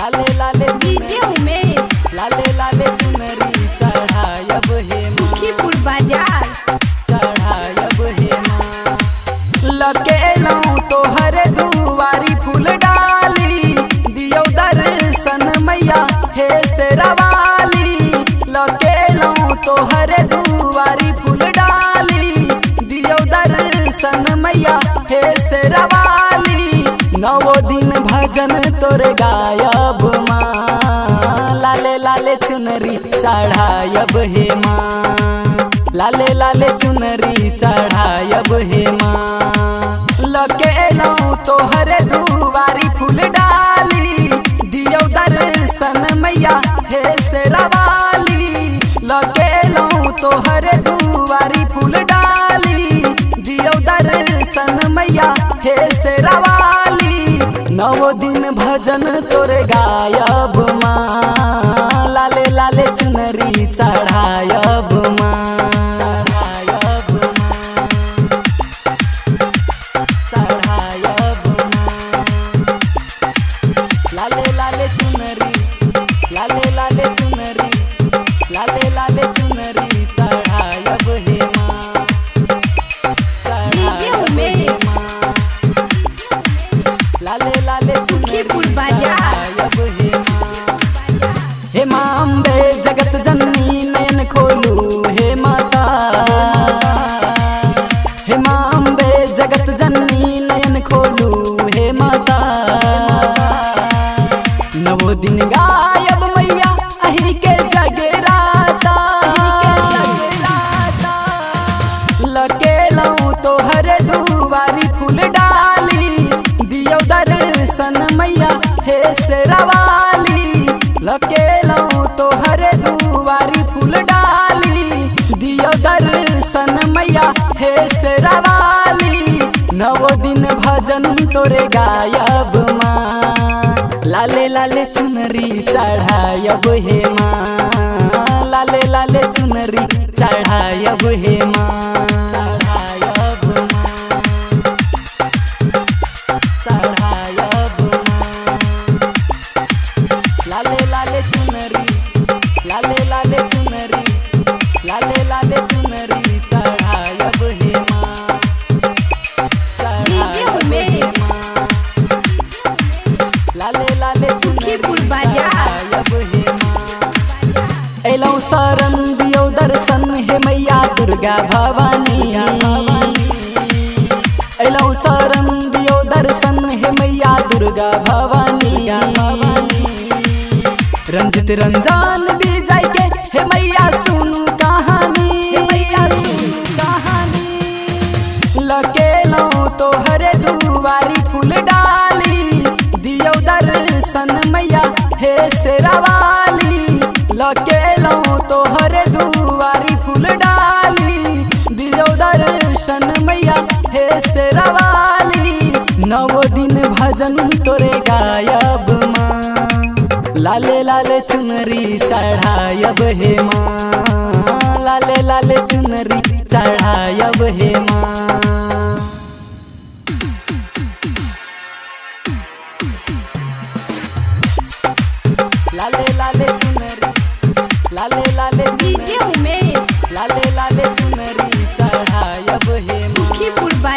लाले लाले डीजे उमेश लाले लाले चुनरी चढ़ायब हे माँ, सुखीपुर बाजार चढ़ायब हे माँ। लके लऊं तोहर दुआरी फूल डाली, दियो दर्शन मैया हे शेरावाली। लके लऊं तोहर दुआरी फूल डाली, दियो दर्शन मैया हे शेरावाली। नवो दिन भजन तोर गायब माँ, लाले लाले चुनरी चढ़ायब हे माँ, लाले लाले चुनरी चढ़ायब हे माँ। लके लऊं तोहर दुआरी फूल डाली, दियो दर्शन मैया हे शेरावाली। लके लऊं तोहर दुआरी फूल डाली, दियो दर्शन मैया हे शेरावाली। नवो दिन भजन तोर गायब माँ, लाले लाले चुनरी चढ़ायब माँ, चढ़ायब माँ, चढ़ायब माँ। लाले लाले चुनरी, लाले लाले चुनरी, लाले लाले चुनरी चढ़ायब हे माँ, डीजे उमेश लाले लाले सुखीपुर बाजार हे माँ अम्बे जगत जननी नयन खोलू हे माता। हे माँ अम्बे जगत जननी नयन खोलू हे माता। नवो दिन गायब मैया अहि के जगराता, लके लऊं तोहर दुआरी फूल डाली, दियो दर्शन मैया हे शेरावाली। लके लऊं तोहर दुआरी फूल डाली, दियो दर्शन मैया हे शेरावाली। नवो दिन भजन तोरे गायब माँ, लाले लाले चुनरी चढ़ायब हे माँ, लाले लाले चुनरी चढ़ायब हे माँ, चढ़ायब माँ, चढ़ायब माँ। लाले लाले चुनरी, लाले लाले चुनरी, लाले लाले चुनरी चढ़ायब हे माँ, डीजे उमेश लाले लाले सुखीपुर बाजार चढ़ायब हे माँ। एलौं शरण दियो दर्शन हे मैया दुर्गा भवानी। एलौं शरण दियो दर्शन हे मैया दुर्गा भवानी। रंजित रंजान विजय के हे मैया सुनू कहानी, हे मैया सुनू कहानी। लके लऊं तोहर दुआरी फूल डाली, दियो दर्शन मैया हे शेरावाली। लके लऊं तोहर दुआरी फूल डाली, दियो दर्शन मैया हे शेरावाली। नवो दिन भजन तोरे गायब माँ, लाले लाले चुनरी चढ़ायब हे माँ, लाले लाले चुनरी चढ़ायब हे माँ।